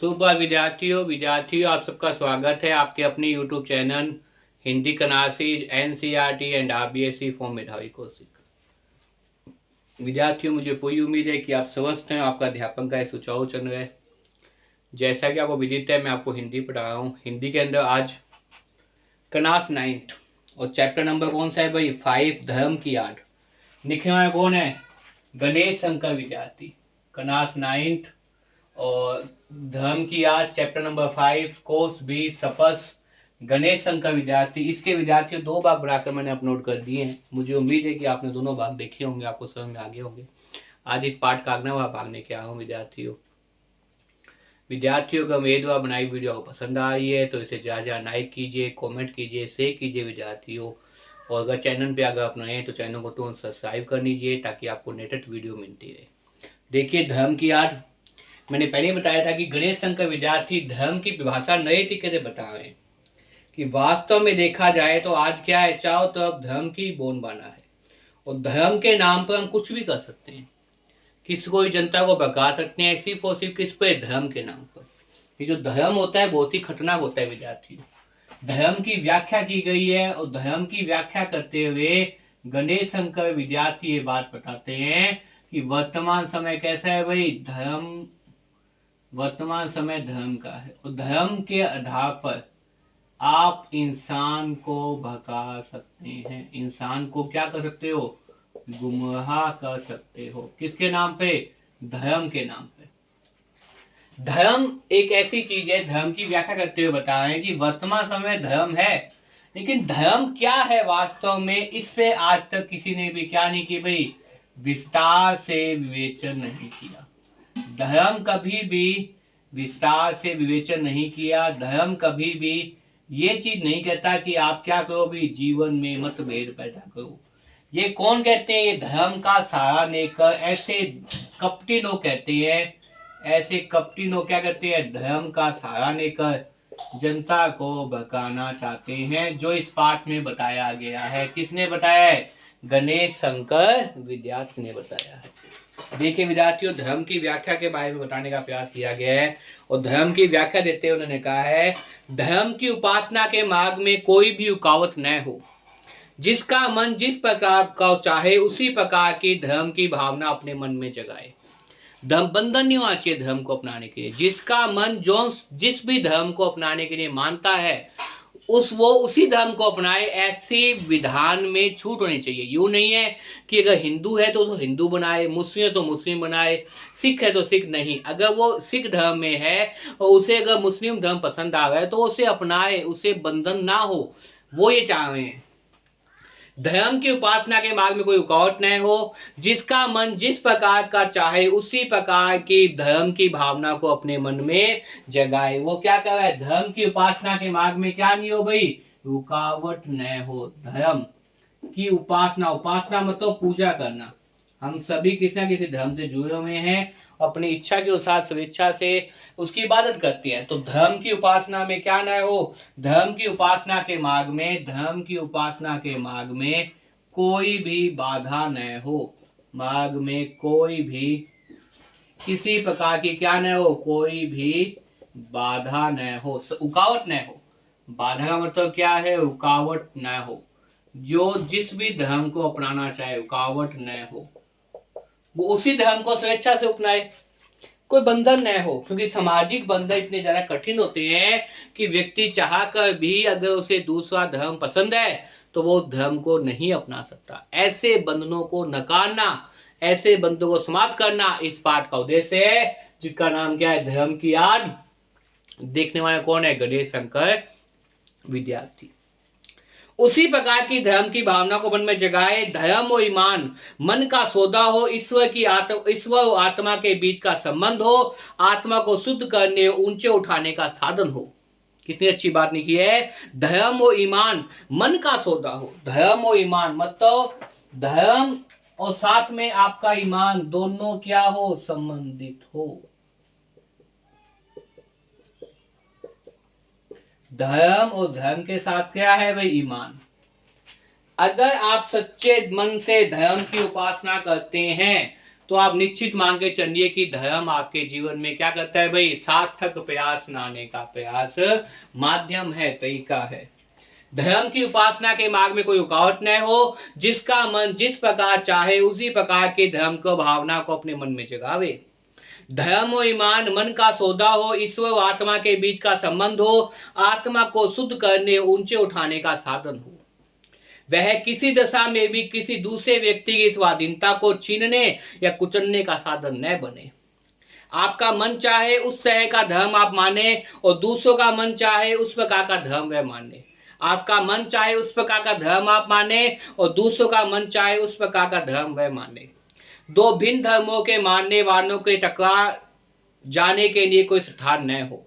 सुबह विद्यार्थियों आप सबका स्वागत है आपके अपने YouTube channel Hindi classes NCERT and RBSE for मेधावी कौशिक। विद्यार्थियों, मुझे पूरी उम्मीद है कि आप स्वस्थ हैं, आपका अध्यापन का सुचारू चल रहा है। जैसा कि आपको विदित है, मैं आपको हिंदी पढ़ा रहा हूँ। हिंदी के अंदर आज क्लास 9 और चैप्टर नंबर कौन सा है भाई? 5, धर्म की आड़। लिखने वाला कौन है? गणेश शंकर विद्यार्थी। क्लास 9 और धर्म की याद चैप्टर नंबर 5 कोर्स भी सपस गणेश शंकर विद्यार्थी। इसके विद्यार्थियों 2 भाग बनाकर मैंने अपलोड कर दिए हैं। मुझे उम्मीद है कि आपने दोनों भाग देखे होंगे, आपको समझ में आगे होंगे। आज इस पाठ का अगला भाग लेके आया हूँ विद्यार्थियों का मेरे द्वारा बनाई वीडियो को पसंद आ रही है तो इसे ज़्यादा लाइक कीजिए, कमेंट कीजिए, शेयर कीजिए विद्यार्थियों। और अगर चैनल पे अगर आप नए हैं तो चैनल को तुरंत सब्सक्राइब कर लीजिए ताकि आपको लेटेस्ट वीडियो मिलती रहे। देखिए, धर्म की याद मैंने पहले बताया था कि गणेश शंकर विद्यार्थी धर्म की परिभाषा नए तरीके से बता रहे हैं कि वास्तव में देखा जाए तो आज क्या है, चारों तरफ धर्म की बोलबाला है और धर्म के नाम पर हम कुछ भी कर सकते हैं। किसी को भी जनता को भगा सकते हैं सिर्फ और सिर्फ किस पे? धर्म के नाम पर। ये जो धर्म होता है बहुत ही खतरनाक होता है विद्यार्थियों। धर्म की व्याख्या की गई है और धर्म की व्याख्या करते हुए गणेश शंकर विद्यार्थी ये बात बताते हैं कि वर्तमान समय कैसा है भाई? वर्तमान समय धर्म का है और धर्म के आधार पर आप इंसान को भगा सकते हैं। इंसान को क्या कर सकते हो? गुमराह कर सकते हो। किसके नाम पे? धर्म के नाम पे। धर्म एक ऐसी चीज है, धर्म की व्याख्या करते हुए बता रहे हैं कि वर्तमान समय धर्म है, लेकिन धर्म क्या है वास्तव में, इस पे आज तक किसी ने भी क्या नहीं किया भाई? विस्तार से विवेचन नहीं किया। धर्म कभी भी विस्तार से विवेचन नहीं किया। धर्म कभी भी ये चीज नहीं कहता कि आप क्या करो भी, जीवन में मतभेद पैदा करो। ये कौन कहते हैं? ये धर्म का सहारा लेकर ऐसे कपटी लोग कहते हैं। ऐसे कपटी लोग क्या कहते हैं? धर्म का सहारा लेकर जनता को भगाना चाहते हैं, जो इस पाठ में बताया गया है। किसने बताया है? गणेश शंकर विद्यार्थी ने बताया है। देखिए विद्यार्थियों, धर्म की व्याख्या के बारे में बताने का प्रयास किया गया है और धर्म की व्याख्या देते हुए उन्होंने कहा है, धर्म की उपासना के मार्ग में कोई भी रुकावट न हो। जिसका मन जिस प्रकार का चाहे उसी प्रकार की धर्म की भावना अपने मन में जगाए। धर्म बंधन नहीं होना चाहिए धर्म को अपनाने के लिए। जिसका मन जो जिस भी धर्म को अपनाने के लिए मानता है वो उसी धर्म को अपनाए, ऐसे विधान में छूट होनी चाहिए। यूं नहीं है कि अगर हिंदू है तो हिंदू बनाए, मुस्लिम है तो मुस्लिम बनाए, सिख है तो सिख नहीं। अगर वो सिख धर्म में है और उसे अगर मुस्लिम धर्म पसंद आ रहा है तो उसे अपनाए, उसे बंधन ना हो, वो ये चाह रहे हैं। धर्म की उपासना के मार्ग में कोई रुकावट न हो। जिसका मन जिस प्रकार का चाहे उसी प्रकार की धर्म की भावना को अपने मन में जगाए। वो क्या कर रहा है? धर्म की उपासना के मार्ग में क्या नहीं हो भाई? रुकावट न हो। धर्म की उपासना मतलब पूजा करना। हम सभी किसी न किसी धर्म से जुड़े हुए हैं, अपनी इच्छा के अनुसार स्वेच्छा से उसकी इबादत करती है। तो धर्म की उपासना में क्या न हो? धर्म की उपासना के मार्ग में कोई भी बाधा न हो। मार्ग में कोई भी किसी प्रकार की क्या न हो? कोई भी बाधा न हो, रुकावट न हो। बाधा का मतलब क्या है? रुकावट न हो। जो जिस भी धर्म को अपनाना चाहे रुकावट न हो, वो उसी धर्म को स्वेच्छा से अपनाए, कोई बंधन न हो। क्योंकि सामाजिक बंधन इतने ज्यादा कठिन होते हैं कि व्यक्ति चाह कर भी अगर उसे दूसरा धर्म पसंद है तो वो धर्म को नहीं अपना सकता। ऐसे बंधनों को नकारना, ऐसे बंधनों को समाप्त करना इस पाठ का उद्देश्य है, जिसका नाम क्या है? धर्म की आड़। देखने वाले कौन है? गणेश शंकर विद्यार्थी। उसी प्रकार की धर्म की भावना को मन में जगाए। धर्म और ईमान मन का सौदा हो। ईश्वर और आत्मा के बीच का संबंध हो। आत्मा को शुद्ध करने, ऊंचे उठाने का साधन हो। कितनी अच्छी बात लिखी है। धर्म और ईमान मन का सौदा हो। धर्म और ईमान मतलब धर्म और साथ में आपका ईमान दोनों क्या हो? संबंधित हो। धर्म और धर्म के साथ क्या है भाई? ईमान। अगर आप सच्चे मन से धर्म की उपासना करते हैं तो आप निश्चित मान के चलिए कि धर्म आपके जीवन में क्या करता है भाई, सार्थक प्रयास लाने का प्रयास माध्यम है, तरीका है। धर्म की उपासना के मार्ग में कोई रुकावट न हो, जिसका मन जिस प्रकार चाहे उसी प्रकार के धर्म को भावना को अपने मन में जगावे। धर्म और ईमान मन का सौदा हो, ईश्वर और आत्मा के बीच का संबंध हो, आत्मा को शुद्ध करने ऊंचे उठाने का साधन हो। वह किसी दशा में भी किसी दूसरे व्यक्ति की स्वाधीनता को छीनने या कुचलने का साधन न बने। आपका मन चाहे उस तरह का धर्म आप माने और दूसरों का मन चाहे उस प्रकार का धर्म वह माने। आपका मन चाहे उस प्रकार का धर्म आप माने और दूसरों का मन चाहे उस प्रकार का धर्म वह माने। दो भिन्न धर्मों के मानने वालों के टकरा जाने के लिए कोई स्थान न हो।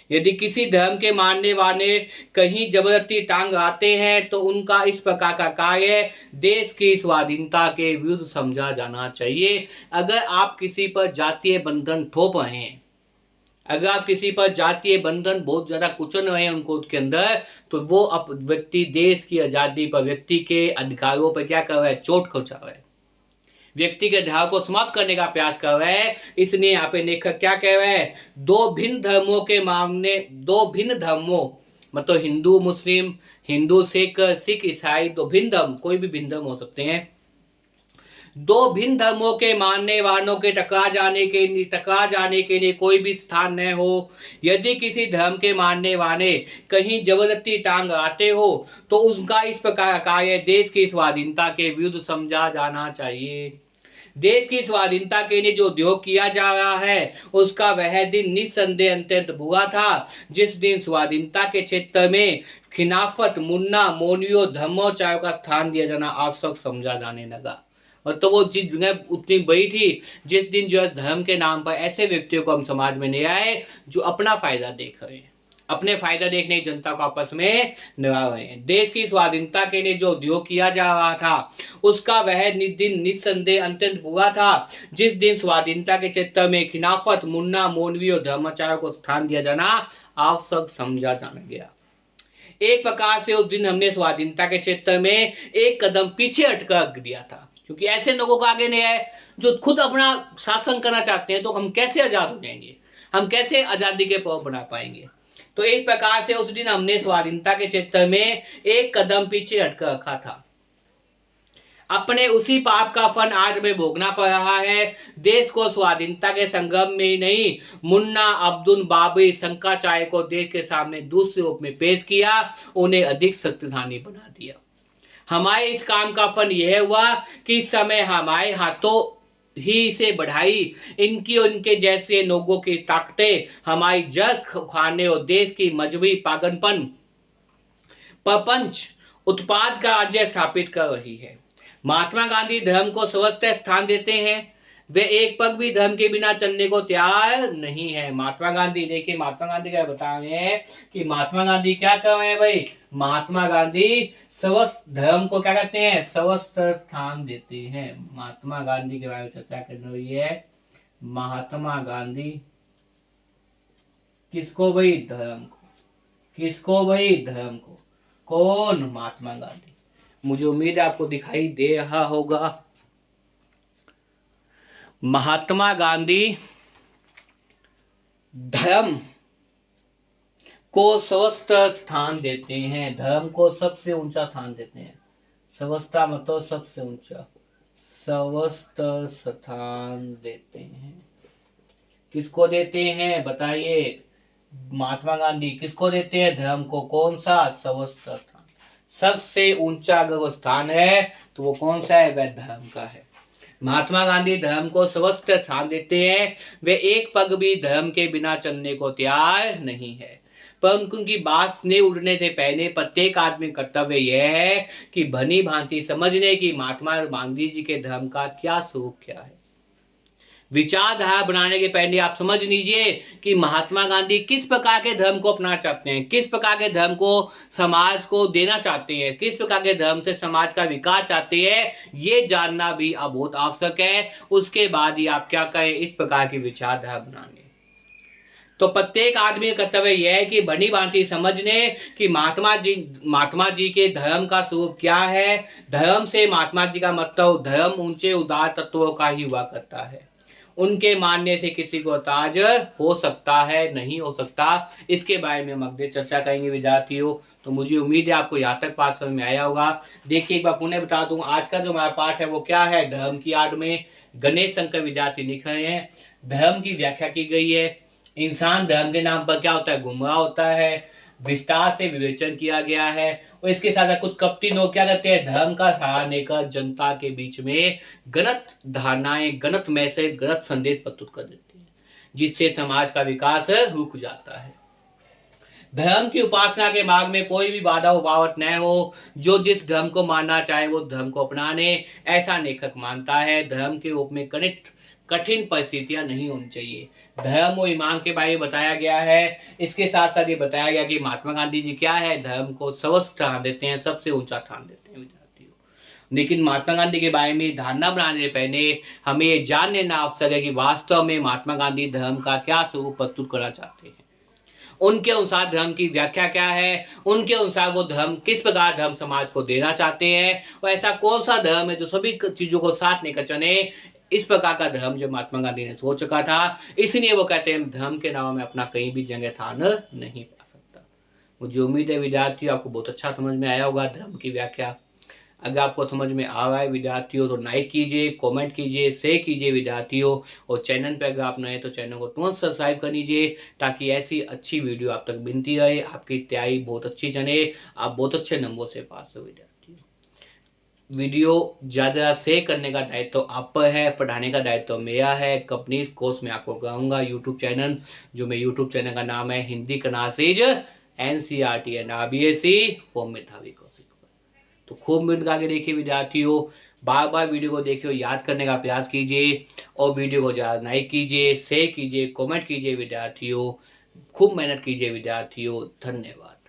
यदि किसी धर्म के मानने वाले कहीं जबरदस्ती टांग आते हैं तो उनका इस प्रकार का कार्य देश की स्वाधीनता के विरुद्ध समझा जाना चाहिए। अगर आप किसी पर जातीय बंधन थोप रहे हैं, अगर आप किसी पर जातीय बंधन बहुत ज्यादा कुचल रहे हैं उनको उसके अंदर, तो वो अब व्यक्ति देश की आजादी पर, व्यक्ति के अधिकारों पर क्या कर रहा है, चोट पहुंचा रहा है, व्यक्ति के अधिकार को समाप्त करने का प्रयास कर रहा है। इसलिए यहाँ पे लेखक क्या कह रहा है, दो भिन्न धर्मों के मामले, दो भिन्न धर्मों मतलब हिंदू मुस्लिम, हिंदू सिख, सिख ईसाई, दो भिन्न धर्म, कोई भी भिन्न धर्म हो सकते हैं। दो भिन्न धर्मों के मानने वालों के टकरा जाने के लिए कोई भी स्थान न हो। यदि किसी धर्म के मानने वाले कहीं जबरदस्ती टांग आते हो तो उनका इस प्रकार कार्य देश की स्वाधीनता के विरुद्ध समझा जाना चाहिए। देश की स्वाधीनता के लिए जो उद्योग किया जा रहा है उसका वह दिन निस्संदेह अत्यंत बुरा था जिस दिन स्वाधीनता के क्षेत्र में खिलाफत, मुन्ना, मौलवियों, धर्माचार्यों का स्थान दिया जाना आवश्यक समझा जाने लगा। और तो वो चीज जो है उतनी बड़ी थी जिस दिन जो है धर्म के नाम पर ऐसे व्यक्तियों को हम समाज में ले आए जो अपना फायदा देख रहे हैं, अपने फायदा देखने की जनता को आपस में लड़ा रहे हैं। देश की स्वाधीनता के लिए जो उद्योग किया जा रहा था उसका वह दिन निस्संदेह अत्यंत बुरा था जिस दिन स्वाधीनता के क्षेत्र में खिलाफत, मुन्ना, मौलवी और धर्माचार्यों को स्थान दिया जाना आवश्यक समझा जाना गया। एक प्रकार से उस दिन हमने स्वाधीनता के क्षेत्र में एक कदम पीछे हटकर दिया था, क्योंकि ऐसे लोगों को आगे नहीं आए जो खुद अपना शासन करना चाहते हैं। तो हम कैसे आजाद हो जाएंगे, हम कैसे आजादी के पर्व बना पाएंगे। तो इस प्रकार से उस दिन हमने स्वाधीनता के क्षेत्र में एक कदम पीछे हटकर रखा था। अपने उसी पाप का फल आज में भोगना पड़ रहा है। देश को स्वाधीनता के संग्राम में ही नहीं, मुन्ना, अब्दुल, बाबरी, शंकराचार्य को देश के सामने दूसरे रूप में पेश किया, उन्हें अधिक शक्तिशाली बना दिया। हमारे इस काम का फल यह हुआ कि इस समय हमारे हाथों ही से बढ़ाई इनकी और इनके जैसे लोगों की ताकतें हमारी जग खाने और देश की मजबूरी, पागलपन, प्रपंच, उत्पाद का राज्य स्थापित कर रही है। महात्मा गांधी धर्म को सर्वोच्च स्थान देते हैं, वे एक पग भी धर्म के बिना चलने को तैयार नहीं है। महात्मा गांधी, देखिए महात्मा गांधी क्या बता रहे हैं कि महात्मा गांधी क्या कर रहे हैं भाई, महात्मा गांधी सर्वस्व धर्म को क्या कहते हैं, सर्वस्व स्थान देते हैं। महात्मा गांधी के बारे में चर्चा करनी हुई है। महात्मा गांधी किसको भाई, धर्म को। किसको भाई, धर्म को। कौन, महात्मा गांधी। मुझे उम्मीद है आपको दिखाई दे रहा होगा। महात्मा गांधी धर्म को सर्वोच्च स्थान देते हैं, धर्म को सबसे ऊंचा स्थान देते हैं। सर्वोच्च मतलब सबसे ऊंचा, सर्वोच्च स्थान देते हैं। किसको देते हैं बताइए, महात्मा गांधी किसको देते हैं, धर्म को। कौन सा, सर्वोच्च स्थान। सबसे ऊंचा अगर वो स्थान है तो वो कौन सा है, वह धर्म का है। महात्मा गांधी धर्म को सर्वोच्च स्थान देते हैं। वे एक पग भी धर्म के बिना चलने को तैयार नहीं है। पर उनकी बात ने उड़ने से पहले प्रत्येक आदमी कर्तव्य यह है कि भली भांति समझने की महात्मा गांधी जी के धर्म का क्या स्वरूप क्या है। विचारधारा बनाने के पहले आप समझ लीजिए कि महात्मा गांधी किस प्रकार के धर्म को अपना चाहते हैं, किस प्रकार के धर्म को समाज को देना चाहते हैं, किस प्रकार के धर्म से समाज का विकास चाहते हैं, ये जानना भी अब बहुत आवश्यक है। उसके बाद ही आप क्या करें, इस प्रकार की विचारधारा बनाने। तो प्रत्येक आदमी का कर्तव्य यह है कि बनी भांति समझने कि महात्मा जी के धर्म का स्वरूप क्या है। धर्म से महात्मा जी का मतलब धर्म ऊंचे उदार तत्वों का ही हुआ करता है। उनके मानने से किसी को ताज हो सकता है, नहीं हो सकता, इसके बारे में हम आगे चर्चा करेंगे विद्यार्थियों। तो मुझे उम्मीद है आपको यहाँ तक पाठ समझ में आया होगा। देखिए एक बार पुनः बता दूं, आज का जो हमारा पाठ है वो क्या है, धर्म की आड़ में। गणेश शंकर विद्यार्थी लिख रहे हैं, धर्म की व्याख्या की गई है। इंसान धर्म के नाम पर क्या होता है, गुमराह होता है, विस्तार से विवेचन किया गया है। और इसके साथ साथ कुछ कपटी लोग क्या करते हैं, धर्म का सहारा लेकर जनता के बीच में गलत धारणाएं, गलत मैसेज, गलत संदेश प्रस्तुत कर देते हैं, जिससे समाज का विकास रुक जाता है। धर्म की उपासना के मार्ग में कोई भी बाधा रुकावट न हो। जो जिस धर्म को मानना चाहे वो धर्म को अपनाने, ऐसा लेखक मानता है। धर्म के रूप में कठिन परिस्थितियां नहीं होनी चाहिए। धर्म और ईमान के बारे में बताया गया है। इसके साथ साथ ये बताया गया कि महात्मा गांधी जी क्या है, धर्म को सर्वोच्च स्थान देते हैं, सबसे ऊंचा स्थान देते हैं विद्यार्थियों। लेकिन महात्मा गांधी के बारे में धारणा बनाने से पहले हमें ये जान लेना आवश्यक है कि वास्तव में महात्मा गांधी धर्म का क्या स्वरूप प्रस्तुत करना चाहते हैं। उनके अनुसार धर्म की व्याख्या क्या है, उनके अनुसार वो धर्म किस प्रकार धर्म समाज को देना चाहते हैं, और ऐसा कौन सा धर्म है जो सभी चीजों को साथ लेकर चले। इस प्रकार का धर्म जो महात्मा गांधी ने सोच चुका था, इसलिए वो कहते हैं धर्म के नाम में अपना कहीं भी जगह स्थान नहीं पा सकता। मुझे उम्मीद है विद्यार्थियों आपको बहुत अच्छा समझ में आया होगा धर्म की व्याख्या। अगर आपको समझ में आ रहा है विद्यार्थियों तो लाइक कीजिए, कमेंट कीजिए, शेयर कीजिए विद्यार्थियों। और चैनल पर अगर आप नए तो चैनल को तुरंत सब्सक्राइब कर लीजिए, ताकि ऐसी अच्छी वीडियो आप तक मिलती रहे, आपकी तैयारी बहुत अच्छी चले, आप बहुत अच्छे नंबरों से पास हो विद्यार्थियों। वीडियो ज़्यादा शेयर करने का दायित्व तो आप पर है, पढ़ाने का दायित्व तो मेरा है। कंपनी कोर्स में आपको कराऊंगा यूट्यूब चैनल, जो मैं यूट्यूब चैनल का नाम है Hindi classes NCERT and RBSE for मेधावी कौशिक। तो खूब मिल के देखिए विद्यार्थियों, बार बार वीडियो को देखिए, याद करने का प्रयास कीजिए, और वीडियो को ज़्यादा लाइक कीजिए, शेयर कीजिए, कमेंट कीजिए विद्यार्थियों। खूब मेहनत कीजिए विद्यार्थियों। धन्यवाद।